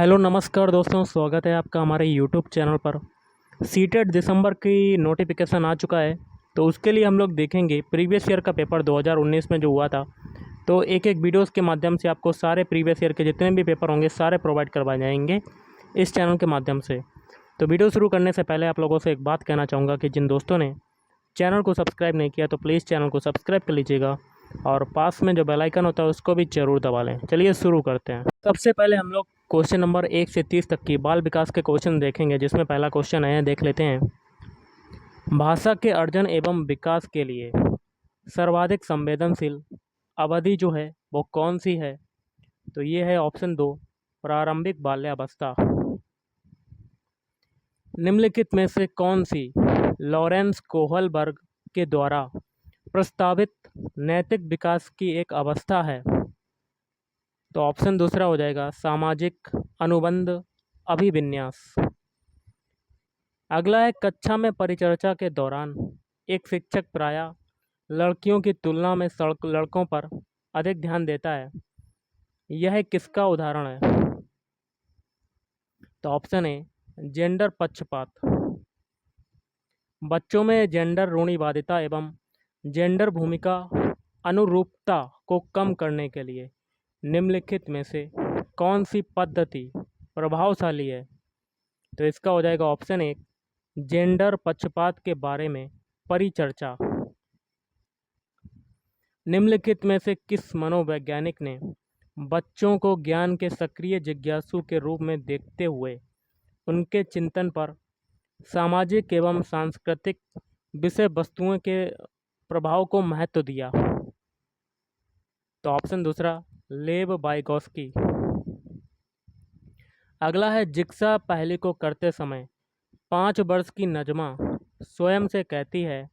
Hello नमस्कार दोस्तों, स्वागत है आपका हमारे यूट्यूब चैनल पर। सीटेट दिसंबर की नोटिफिकेशन आ चुका है, तो उसके लिए हम लोग देखेंगे प्रीवियस ईयर का पेपर 2019 में जो हुआ था। तो एक एक वीडियोस के माध्यम से आपको सारे प्रीवियस ईयर के जितने भी पेपर होंगे सारे प्रोवाइड करवाए जाएंगे इस चैनल के माध्यम से। तो वीडियो शुरू करने से पहले आप लोगों से एक बात कहना चाहूँगा कि जिन दोस्तों ने चैनल को सब्सक्राइब नहीं किया तो प्लीज़ चैनल को सब्सक्राइब कर लीजिएगा और पास में जो बेल आइकन होता है उसको भी ज़रूर दबा लें। चलिए शुरू करते हैं। सबसे पहले हम लोग क्वेश्चन नंबर 1 से 30 तक की बाल विकास के क्वेश्चन देखेंगे, जिसमें पहला क्वेश्चन है, देख लेते हैं। भाषा के अर्जन एवं विकास के लिए सर्वाधिक संवेदनशील अवधि जो है वो कौन सी है? तो ये है ऑप्शन 2, प्रारंभिक बाल्यावस्था। निम्नलिखित में से कौन सी लॉरेंस कोहलबर्ग के द्वारा प्रस्तावित नैतिक विकास की एक अवस्था है? तो ऑप्शन दूसरा हो जाएगा सामाजिक अनुबंध अभिविन्यास। अगला है, कक्षा में परिचर्चा के दौरान एक शिक्षक प्रायः लड़कियों की तुलना में लड़कों पर अधिक ध्यान देता है, यह किसका उदाहरण है? तो ऑप्शन ए, जेंडर पक्षपात। बच्चों में जेंडर रूढ़िवादिता एवं जेंडर भूमिका अनुरूपता को कम करने के लिए निम्नलिखित में से कौन सी पद्धति प्रभावशाली है? तो इसका हो जाएगा ऑप्शन एक, जेंडर पक्षपात के बारे में परिचर्चा। निम्नलिखित में से किस मनोवैज्ञानिक ने बच्चों को ज्ञान के सक्रिय जिज्ञासु के रूप में देखते हुए उनके चिंतन पर सामाजिक एवं सांस्कृतिक विषय वस्तुओं के प्रभाव को महत्व दिया? तो ऑप्शन दूसरा, लेव वाइगोस्की। अगला है, जिक्सा पहली को करते समय 5 वर्ष की नजमा स्वयं से कहती है,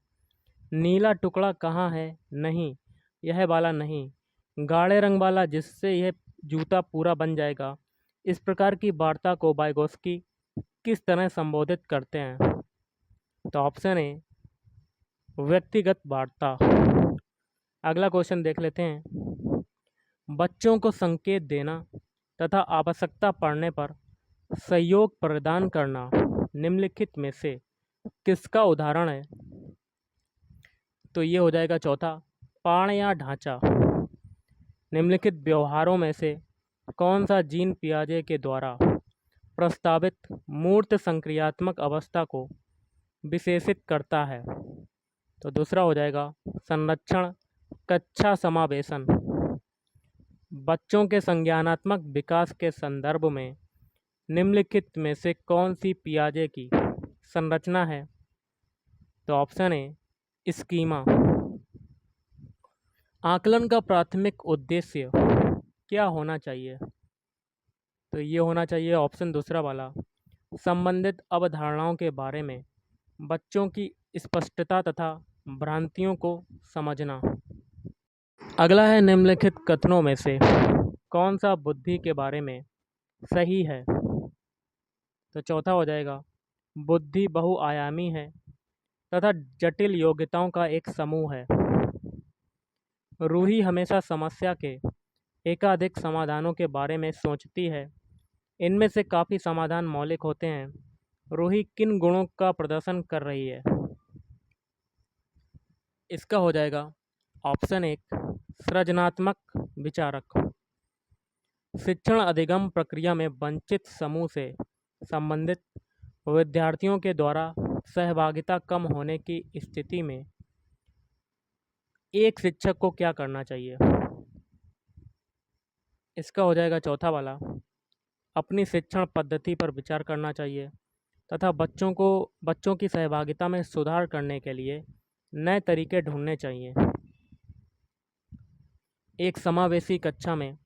नीला टुकड़ा कहाँ है? नहीं, यह वाला नहीं, गाढ़े रंग वाला जिससे यह जूता पूरा बन जाएगा। इस प्रकार की वार्ता को वाइगोस्की किस तरह संबोधित करते हैं? तो ऑप्शन ए, व्यक्तिगत वार्ता। अगला क्वेश्चन देख लेते हैं। बच्चों को संकेत देना तथा आवश्यकता पड़ने पर सहयोग प्रदान करना निम्नलिखित में से किसका उदाहरण है? तो ये हो जाएगा चौथा, पाण या ढांचा। निम्नलिखित व्यवहारों में से कौन सा जीन पियाजे के द्वारा प्रस्तावित मूर्त संक्रियात्मक अवस्था को विशेषित करता है? तो दूसरा हो जाएगा संरक्षण कक्षा समावेशन। बच्चों के संज्ञानात्मक विकास के संदर्भ में निम्नलिखित में से कौन सी पियाजे की संरचना है? तो ऑप्शन ए, स्कीमा। आकलन का प्राथमिक उद्देश्य क्या होना चाहिए? तो ये होना चाहिए ऑप्शन दूसरा वाला, संबंधित अवधारणाओं के बारे में बच्चों की स्पष्टता तथा भ्रांतियों को समझना। अगला है, निम्नलिखित कथनों में से कौन सा बुद्धि के बारे में सही है? तो चौथा हो जाएगा, बुद्धि बहुआयामी है तथा जटिल योग्यताओं का एक समूह है। रूही हमेशा समस्या के एकाधिक समाधानों के बारे में सोचती है, इनमें से काफ़ी समाधान मौलिक होते हैं। रूही किन गुणों का प्रदर्शन कर रही है? इसका हो जाएगा ऑप्शन एक, सृजनात्मक विचारक। शिक्षण अधिगम प्रक्रिया में वंचित समूह से संबंधित विद्यार्थियों के द्वारा सहभागिता कम होने की स्थिति में एक शिक्षक को क्या करना चाहिए? इसका हो जाएगा चौथा वाला, अपनी शिक्षण पद्धति पर विचार करना चाहिए तथा बच्चों की सहभागिता में सुधार करने के लिए नए तरीके ढूंढने चाहिए। एक समावेशी कक्षा में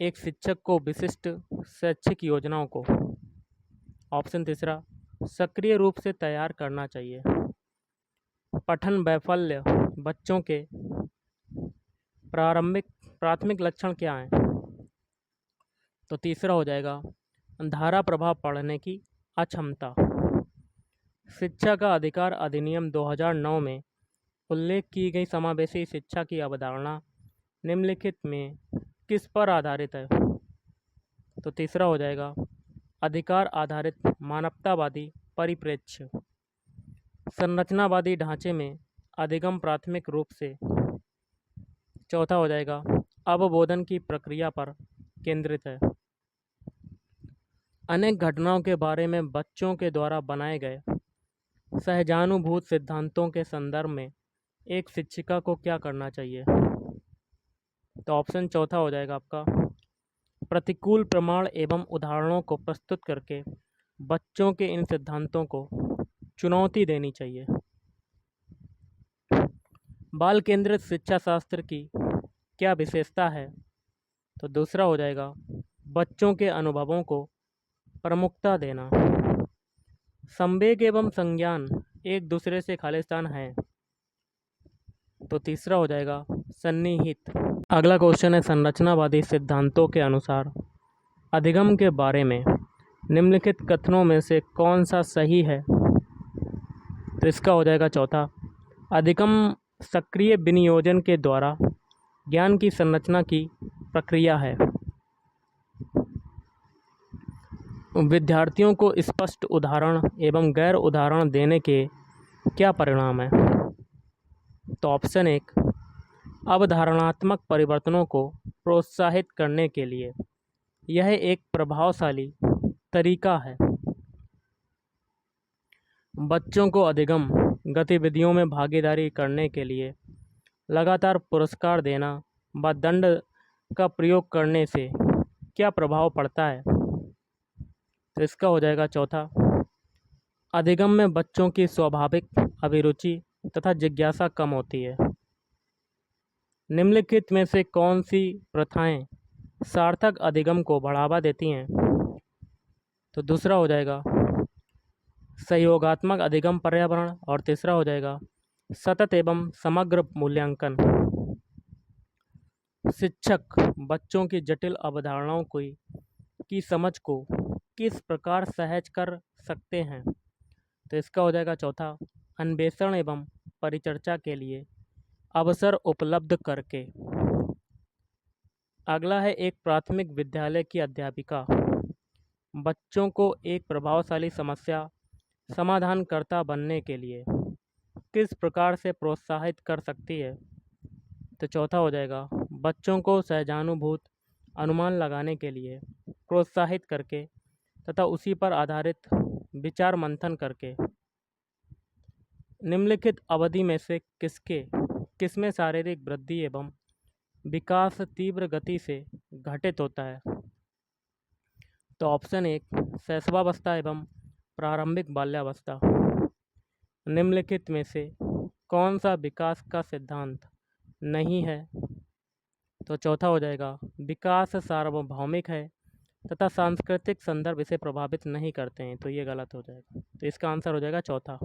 एक शिक्षक को विशिष्ट शैक्षिक योजनाओं को, ऑप्शन तीसरा, सक्रिय रूप से तैयार करना चाहिए। पठन वैफल्य बच्चों के प्राथमिक लक्षण क्या हैं? तो तीसरा हो जाएगा धारा प्रभाव पढ़ने की अक्षमता। शिक्षा का अधिकार अधिनियम 2009 में उल्लेख की गई समावेशी शिक्षा की अवधारणा निम्नलिखित में किस पर आधारित है? तो तीसरा हो जाएगा अधिकार आधारित मानवतावादी परिप्रेक्ष्य। संरचनावादी ढांचे में अधिगम प्राथमिक रूप से। चौथा हो जाएगा अवबोधन की प्रक्रिया पर केंद्रित है। अनेक घटनाओं के बारे में बच्चों के द्वारा बनाए गए सहजानुभूत सिद्धांतों के संदर्भ में एक शिक्षिका को क्या करना चाहिए? तो ऑप्शन चौथा हो जाएगा आपका प्रतिकूल प्रमाण एवं उदाहरणों को प्रस्तुत करके बच्चों के इन सिद्धांतों को चुनौती देनी चाहिए। बाल केंद्रित शिक्षा शास्त्र की क्या विशेषता है? तो दूसरा हो जाएगा बच्चों के अनुभवों को प्रमुखता देना। संवेग एवं संज्ञान एक दूसरे से खालिस्तान हैं। तो तीसरा हो जाएगा सन्निहित। अगला क्वेश्चन है संरचनावादी सिद्धांतों के अनुसार अधिगम के बारे में निम्नलिखित कथनों में से कौन सा सही है? तो इसका हो जाएगा चौथा अधिगम सक्रिय विनियोजन के द्वारा ज्ञान की संरचना की प्रक्रिया है। विद्यार्थियों को स्पष्ट उदाहरण एवं गैर उदाहरण देने के क्या परिणाम हैं? तो ऑप्शन एक अवधारणात्मक परिवर्तनों को प्रोत्साहित करने के लिए यह एक प्रभावशाली तरीका है। बच्चों को अधिगम गतिविधियों में भागीदारी करने के लिए लगातार पुरस्कार देना व दंड का प्रयोग करने से क्या प्रभाव पड़ता है? तो इसका हो जाएगा चौथा अधिगम में बच्चों की स्वाभाविक अभिरुचि तथा जिज्ञासा कम होती है। निम्नलिखित में से कौन सी प्रथाएं सार्थक अधिगम को बढ़ावा देती हैं? तो दूसरा हो जाएगा सहयोगात्मक अधिगम पर्यावरण और तीसरा हो जाएगा सतत एवं समग्र मूल्यांकन। शिक्षक बच्चों की जटिल अवधारणाओं की समझ को किस प्रकार सहज कर सकते हैं? तो इसका हो जाएगा चौथा अन्वेषण एवं परिचर्चा के लिए अवसर उपलब्ध करके। अगला है एक प्राथमिक विद्यालय की अध्यापिका बच्चों को एक प्रभावशाली समस्या समाधानकर्ता बनने के लिए किस प्रकार से प्रोत्साहित कर सकती है? तो चौथा हो जाएगा बच्चों को सहजानुभूत अनुमान लगाने के लिए प्रोत्साहित करके तथा उसी पर आधारित विचार मंथन करके। निम्नलिखित अवधि में से किसमें शारीरिक वृद्धि एवं विकास तीव्र गति से घटित होता है? तो ऑप्शन एक शैशवावस्था एवं प्रारंभिक बाल्यावस्था। निम्नलिखित में से कौन सा विकास का सिद्धांत नहीं है? तो चौथा हो जाएगा विकास सार्वभौमिक है तथा सांस्कृतिक संदर्भ इसे प्रभावित नहीं करते हैं। तो ये गलत हो जाएगा। तो इसका आंसर हो जाएगा चौथा।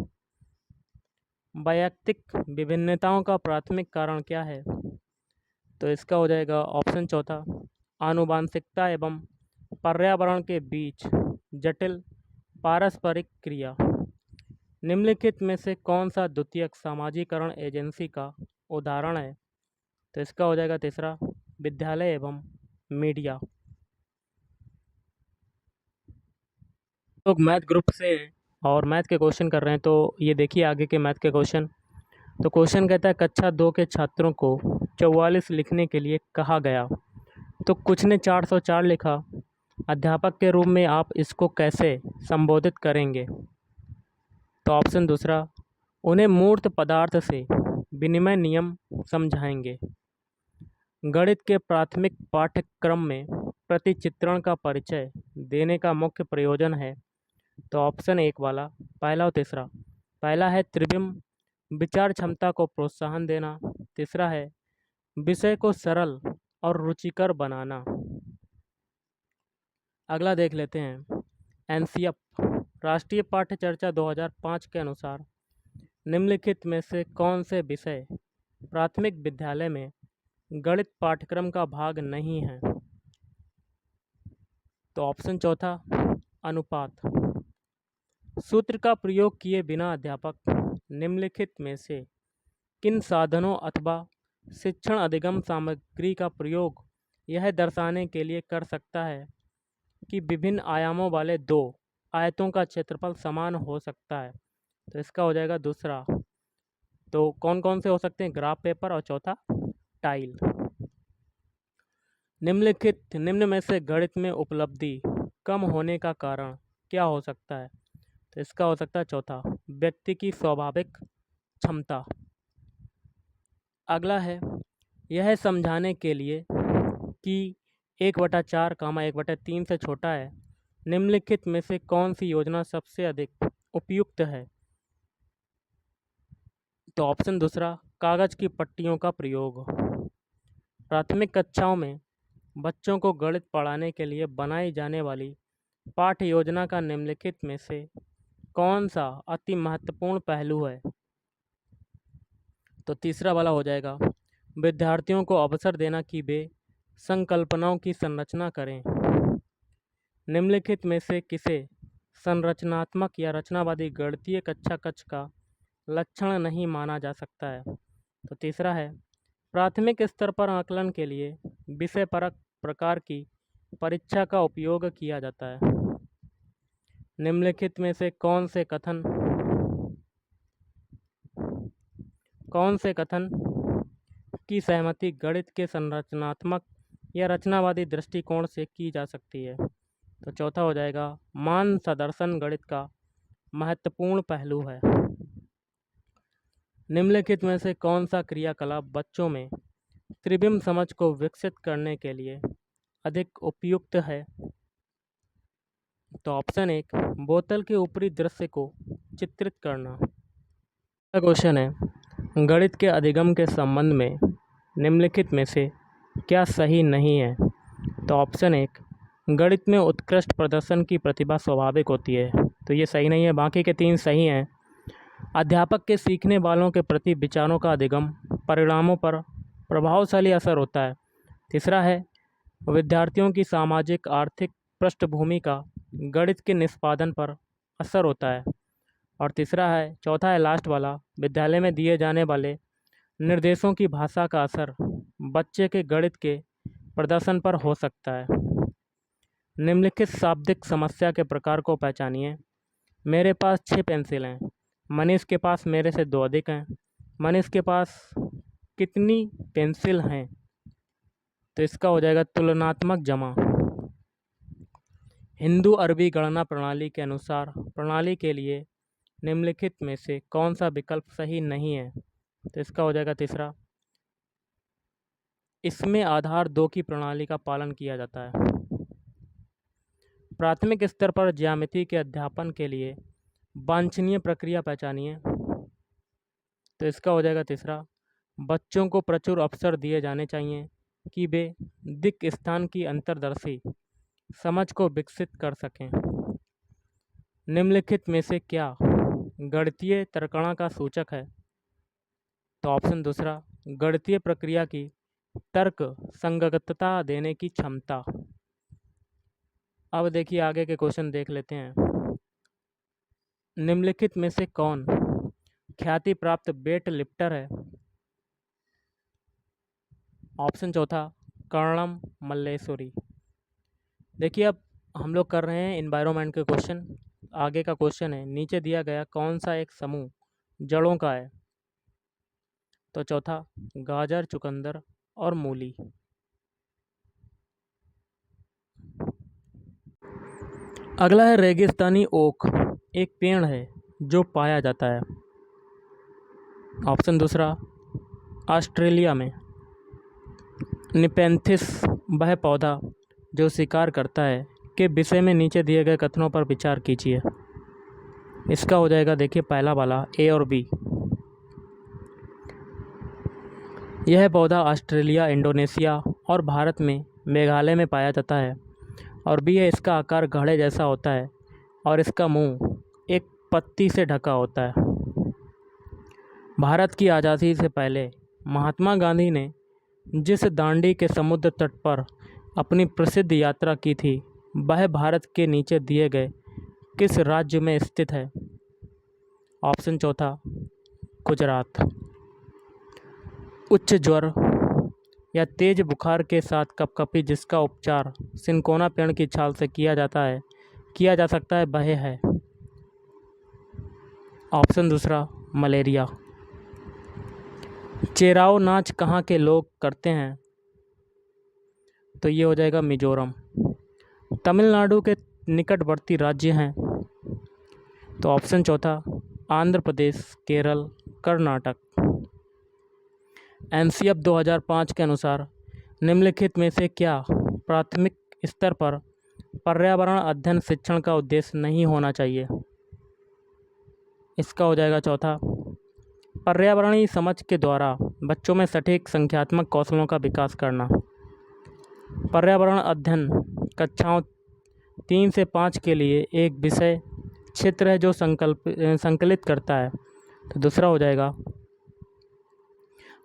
वैयक्तिक विभिन्नताओं का प्राथमिक कारण क्या है? तो इसका हो जाएगा ऑप्शन चौथा आनुवांशिकता एवं पर्यावरण के बीच जटिल पारस्परिक क्रिया। निम्नलिखित में से कौन सा द्वितीयक सामाजिकरण एजेंसी का उदाहरण है? तो इसका हो जाएगा तीसरा विद्यालय एवं मीडिया। लोग मैथ ग्रुप से और मैथ के क्वेश्चन कर रहे हैं, तो ये देखिए आगे के मैथ के क्वेश्चन। तो क्वेश्चन कहता है कक्षा 2 के छात्रों को 44 लिखने के लिए कहा गया, तो कुछ ने 404 लिखा। अध्यापक के रूप में आप इसको कैसे संबोधित करेंगे? तो ऑप्शन दूसरा उन्हें मूर्त पदार्थ से विनिमय नियम समझाएंगे। गणित के प्राथमिक पाठ्यक्रम में प्रतिचित्रण का परिचय देने का मुख्य प्रयोजन है। तो ऑप्शन एक वाला पहला और तीसरा। पहला है त्रिविम विचार क्षमता को प्रोत्साहन देना। तीसरा है विषय को सरल और रुचिकर बनाना। अगला देख लेते हैं एनसीएफ राष्ट्रीय पाठ्य चर्चा 2005 के अनुसार निम्नलिखित में से कौन से विषय प्राथमिक विद्यालय में गणित पाठ्यक्रम का भाग नहीं है? तो ऑप्शन चौथा अनुपात। सूत्र का प्रयोग किए बिना अध्यापक निम्नलिखित में से किन साधनों अथवा शिक्षण अधिगम सामग्री का प्रयोग यह दर्शाने के लिए कर सकता है कि विभिन्न आयामों वाले दो आयतों का क्षेत्रफल समान हो सकता है। तो इसका हो जाएगा दूसरा। तो कौन कौन से हो सकते हैं? ग्राफ पेपर और चौथा टाइल। निम्न में से गणित में उपलब्धि कम होने का कारण क्या हो सकता है? तो इसका हो सकता है चौथा, व्यक्ति की स्वाभाविक क्षमता। अगला है, यह समझाने के लिए कि 1/4, 1/3 से छोटा है, निम्नलिखित में से कौन सी योजना सबसे अधिक उपयुक्त है? तो ऑप्शन दूसरा, कागज की पट्टियों का प्रयोग। प्राथमिक कक्षाओं में बच्चों को गणित पढ़ाने के लिए बनाई जाने वाली पाठ्य योजना का निम्नलिखित में से कौन सा अति महत्वपूर्ण पहलू है? तो तीसरा वाला हो जाएगा, विद्यार्थियों को अवसर देना कि वे संकल्पनाओं की संरचना करें। निम्नलिखित में से किसे संरचनात्मक या रचनावादी गणितीय कक्षा कक्ष का लक्षण नहीं माना जा सकता है? तो तीसरा है, प्राथमिक स्तर पर आकलन के लिए विषय परक प्रकार की परीक्षा का उपयोग किया जाता है। निम्नलिखित में से कौन से कथन की सहमति गणित के संरचनात्मक या रचनावादी दृष्टिकोण से की जा सकती है? तो चौथा हो जाएगा, मान सदर्शन गणित का महत्वपूर्ण पहलू है। निम्नलिखित में से कौन सा क्रियाकलाप बच्चों में त्रिविम समझ को विकसित करने के लिए अधिक उपयुक्त है? तो ऑप्शन 1, बोतल के ऊपरी दृश्य को चित्रित करना। अगला क्वेश्चन है, गणित के अधिगम के संबंध में निम्नलिखित में से क्या सही नहीं है? तो ऑप्शन 1, गणित में उत्कृष्ट प्रदर्शन की प्रतिभा स्वाभाविक होती है। तो ये सही नहीं है, बाकी के 3 सही हैं। अध्यापक के सीखने वालों के प्रति विचारों का अधिगम परिणामों पर प्रभावशाली असर होता है। तीसरा है, विद्यार्थियों की सामाजिक आर्थिक पृष्ठभूमि का गणित के निष्पादन पर असर होता है। और चौथा है लास्ट वाला, विद्यालय में दिए जाने वाले निर्देशों की भाषा का असर बच्चे के गणित के प्रदर्शन पर हो सकता है। निम्नलिखित शाब्दिक समस्या के प्रकार को पहचानिए। मेरे पास 6 पेंसिल हैं, मनीष के पास मेरे से 2 अधिक हैं। मनीष के पास कितनी पेंसिल हैं? तो इसका हो जाएगा तुलनात्मक जमा। हिंदू अरबी गणना प्रणाली के अनुसार प्रणाली के लिए निम्नलिखित में से कौन सा विकल्प सही नहीं है? तो इसका हो जाएगा तीसरा, इसमें आधार 2 की प्रणाली का पालन किया जाता है। प्राथमिक स्तर पर ज्यामिति के अध्यापन के लिए वांछनीय प्रक्रिया पहचानिए। तो इसका हो जाएगा तीसरा, बच्चों को प्रचुर अवसर दिए जाने चाहिए कि वे दिक् स्थान की अंतर्दर्शी समझ को विकसित कर सकें। निम्नलिखित में से क्या गणितीय तर्कणा का सूचक है? तो ऑप्शन दूसरा, गणितीय प्रक्रिया की तर्क संगतता देने की क्षमता। अब देखिए आगे के क्वेश्चन देख लेते हैं। निम्नलिखित में से कौन ख्याति प्राप्त वेट लिफ्टर है? ऑप्शन चौथा, कर्णम मल्लेश्वरी। देखिए अब हम लोग कर रहे हैं एनवायरनमेंट के क्वेश्चन। आगे का क्वेश्चन है, नीचे दिया गया कौन सा एक समूह जड़ों का है? तो चौथा, गाजर, चुकंदर और मूली। अगला है, रेगिस्तानी ओक एक पेड़ है जो पाया जाता है। ऑप्शन दूसरा, ऑस्ट्रेलिया में। निपेंथिस वह पौधा जो शिकार करता है के विषय में नीचे दिए गए कथनों पर विचार कीजिए। इसका हो जाएगा देखिए पहला वाला, ए और बी। यह पौधा ऑस्ट्रेलिया, इंडोनेशिया और भारत में मेघालय में पाया जाता है। और बी है, इसका आकार घड़े जैसा होता है और इसका मुंह एक पत्ती से ढका होता है। भारत की आज़ादी से पहले महात्मा गांधी ने जिस दांडी के समुद्र तट पर अपनी प्रसिद्ध यात्रा की थी वह भारत के नीचे दिए गए किस राज्य में स्थित है? ऑप्शन चौथा, गुजरात। उच्च ज्वर, या तेज बुखार के साथ कपकपी जिसका उपचार सिनकोना पेड़ की छाल से किया जा सकता है वह है। ऑप्शन दूसरा मलेरिया। चेराओ नाच कहाँ के लोग करते हैं? तो ये हो जाएगा मिजोरम। तमिलनाडु के निकटवर्ती राज्य हैं? तो ऑप्शन चौथा आंध्र प्रदेश, केरल, कर्नाटक। एनसीएफ 2005 के अनुसार निम्नलिखित में से क्या प्राथमिक स्तर पर पर्यावरण अध्ययन शिक्षण का उद्देश्य नहीं होना चाहिए? इसका हो जाएगा चौथा पर्यावरणीय समझ के द्वारा बच्चों में सटीक संख्यात्मक कौशलों का विकास करना। पर्यावरण अध्ययन कक्षाओं 3 से 5 के लिए एक विषय क्षेत्र है जो संकलित करता है। तो दूसरा हो जाएगा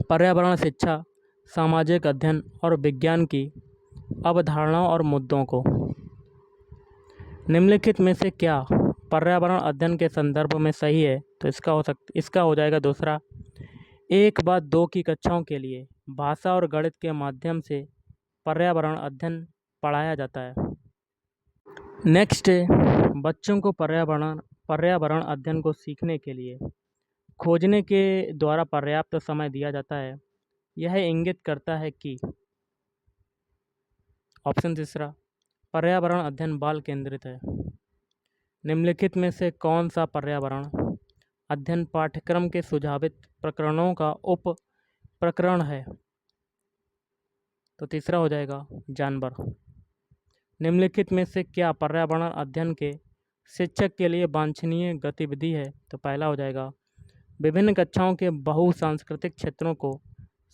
पर्यावरण शिक्षा सामाजिक अध्ययन और विज्ञान की अवधारणाओं और मुद्दों को। निम्नलिखित में से क्या पर्यावरण अध्ययन के संदर्भ में सही है? तो इसका हो जाएगा दूसरा 1 व 2 की कक्षाओं के लिए भाषा और गणित के माध्यम से पर्यावरण अध्ययन पढ़ाया जाता है। नेक्स्ट है बच्चों को पर्यावरण अध्ययन को सीखने के लिए खोजने के द्वारा पर्याप्त समय दिया जाता है। यह इंगित करता है कि ऑप्शन तीसरा पर्यावरण अध्ययन बाल केंद्रित है। निम्नलिखित में से कौन सा पर्यावरण अध्ययन पाठ्यक्रम के सुझावित प्रकरणों का उप प्रकरण है? तो तीसरा हो जाएगा जानवर। निम्नलिखित में से क्या पर्यावरण अध्ययन के शिक्षक के लिए वांछनीय गतिविधि है? तो पहला हो जाएगा विभिन्न कक्षाओं के बहुसांस्कृतिक क्षेत्रों को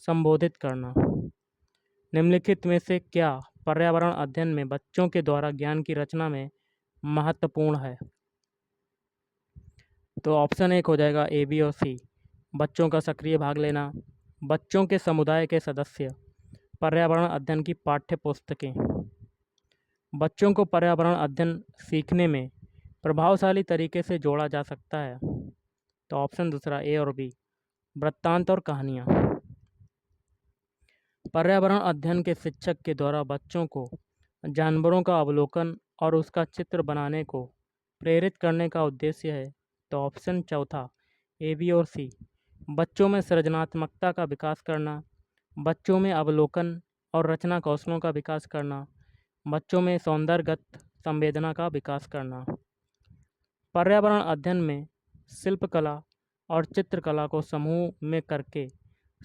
संबोधित करना। निम्नलिखित में से क्या पर्यावरण अध्ययन में बच्चों के द्वारा ज्ञान की रचना में महत्वपूर्ण है? तो ऑप्शन 1 हो जाएगा ए, बी और सी। बच्चों का सक्रिय भाग लेना, बच्चों के समुदाय के सदस्य, पर्यावरण अध्ययन की पाठ्य पुस्तकें। बच्चों को पर्यावरण अध्ययन सीखने में प्रभावशाली तरीके से जोड़ा जा सकता है। तो ऑप्शन दूसरा ए और बी वृत्तांत और कहानियाँ। पर्यावरण अध्ययन के शिक्षक के द्वारा बच्चों को जानवरों का अवलोकन और उसका चित्र बनाने को प्रेरित करने का उद्देश्य है। तो ऑप्शन चौथा ए, बी और सी बच्चों में सृजनात्मकता का विकास करना, बच्चों में अवलोकन और रचना कौशलों का विकास करना, बच्चों में सौंदर्यगत संवेदना का विकास करना। पर्यावरण अध्ययन में शिल्पकला और चित्रकला को समूह में करके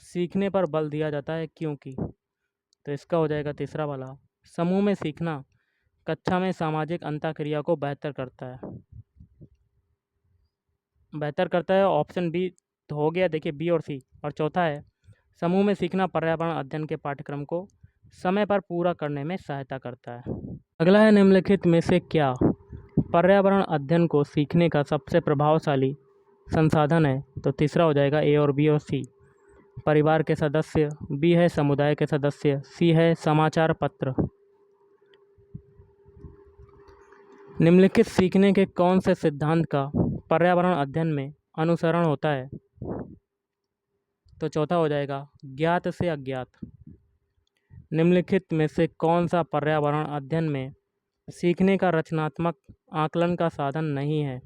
सीखने पर बल दिया जाता है क्योंकि। तो इसका हो जाएगा तीसरा वाला समूह में सीखना कक्षा में सामाजिक अंतःक्रिया को बेहतर करता है। ऑप्शन बी तो हो गया, देखिए बी और सी। और चौथा है समूह में सीखना पर्यावरण अध्ययन के पाठ्यक्रम को समय पर पूरा करने में सहायता करता है। अगला है निम्नलिखित में से क्या पर्यावरण अध्ययन को सीखने का सबसे प्रभावशाली संसाधन है? तो तीसरा हो जाएगा ए और बी और सी परिवार के सदस्य, बी है समुदाय के सदस्य, सी है समाचार पत्र। निम्नलिखित सीखने के कौन से सिद्धांत का पर्यावरण अध्ययन में अनुसरण होता है? तो चौथा हो जाएगा ज्ञात से अज्ञात। निम्नलिखित में से कौन सा पर्यावरण अध्ययन में सीखने का रचनात्मक आकलन का साधन नहीं है?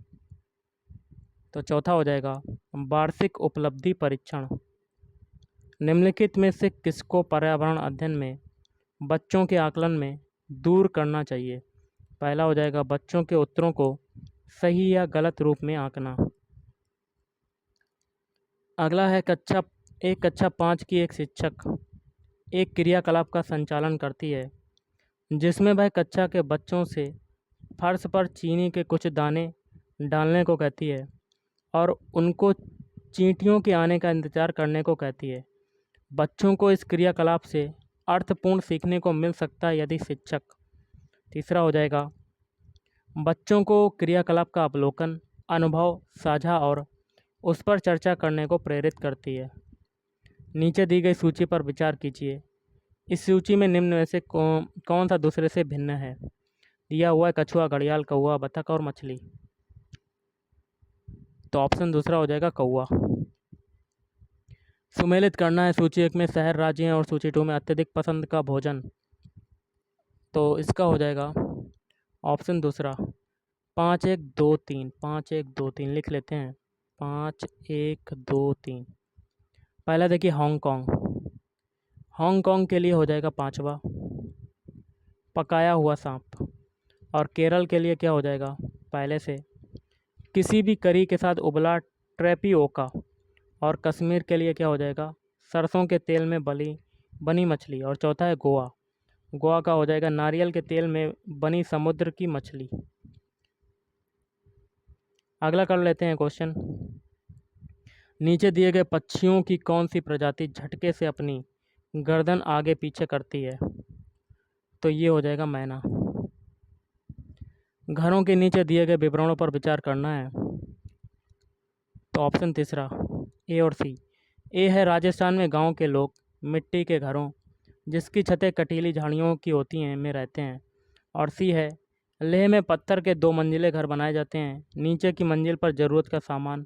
तो चौथा हो जाएगा वार्षिक उपलब्धि परीक्षण। निम्नलिखित में से किसको पर्यावरण अध्ययन में बच्चों के आकलन में दूर करना चाहिए? पहला हो जाएगा बच्चों के उत्तरों को सही या गलत रूप में आंकना। अगला है कक्षा 5 की एक शिक्षक एक क्रियाकलाप का संचालन करती है जिसमें वह कक्षा के बच्चों से फर्श पर चीनी के कुछ दाने डालने को कहती है और उनको चींटियों के आने का इंतज़ार करने को कहती है। बच्चों को इस क्रियाकलाप से अर्थपूर्ण सीखने को मिल सकता है यदि शिक्षक। तीसरा हो जाएगा बच्चों को क्रियाकलाप का अवलोकन, अनुभव साझा और उस पर चर्चा करने को प्रेरित करती है। नीचे दी गई सूची पर विचार कीजिए। इस सूची में निम्न में से कौन सा दूसरे से भिन्न है? दिया हुआ है कछुआ, घड़ियाल, कौवा, बतख और मछली। तो ऑप्शन दूसरा हो जाएगा कौवा। सुमेलित करना है सूची 1 में शहर, राज्य और सूची 2 में अत्यधिक पसंद का भोजन। तो इसका हो जाएगा ऑप्शन दूसरा 5-1-2-3। 5-1-2-3 लिख लेते हैं। 5-1-2-3। पहला देखिए हांगकांग। हांगकांग के लिए हो जाएगा 5वां पकाया हुआ सांप। और केरल के लिए क्या हो जाएगा पहले से किसी भी करी के साथ उबला ट्रेपिओका। और कश्मीर के लिए क्या हो जाएगा सरसों के तेल में बनी मछली। और चौथा है गोवा। गोवा का हो जाएगा नारियल के तेल में बनी समुद्र की मछली। अगला कर लेते हैं क्वेश्चन। नीचे दिए गए पक्षियों की कौन सी प्रजाति झटके से अपनी गर्दन आगे पीछे करती है। तो ये हो जाएगा मैना। घरों के नीचे दिए गए विवरणों पर विचार करना है। तो ऑप्शन तीसरा ए और सी। ए है राजस्थान में गांव के लोग मिट्टी के घरों जिसकी छतें कटीली झाड़ियों की होती हैं में रहते हैं। और सी है लेह में पत्थर के 2 मंजिले घर बनाए जाते हैं, नीचे की मंजिल पर ज़रूरत का सामान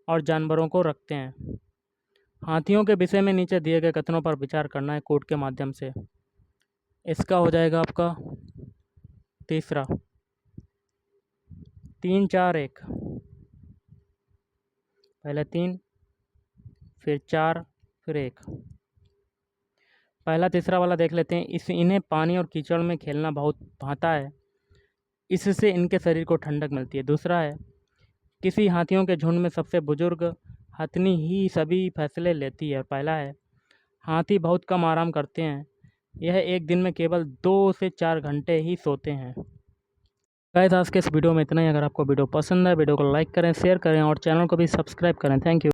और जानवरों को रखते हैं। हाथियों के विषय में नीचे दिए गए कथनों पर विचार करना है कोड के माध्यम से। इसका हो जाएगा आपका तीसरा 3-4-1। पहले 3 फिर 4 फिर 1। पहला तीसरा वाला देख लेते हैं। इन्हें पानी और कीचड़ में खेलना बहुत भाता है, इससे इनके शरीर को ठंडक मिलती है। दूसरा है किसी हाथियों के झुंड में सबसे बुजुर्ग हथनी ही सभी फैसले लेती है। और पहला है हाथी बहुत कम आराम करते हैं, यह एक दिन में केवल 2 से 4 घंटे ही सोते हैं। गाइस आज के इस वीडियो में इतना ही। अगर आपको वीडियो पसंद है वीडियो को लाइक करें, शेयर करें और चैनल को भी सब्सक्राइब करें। Thank you.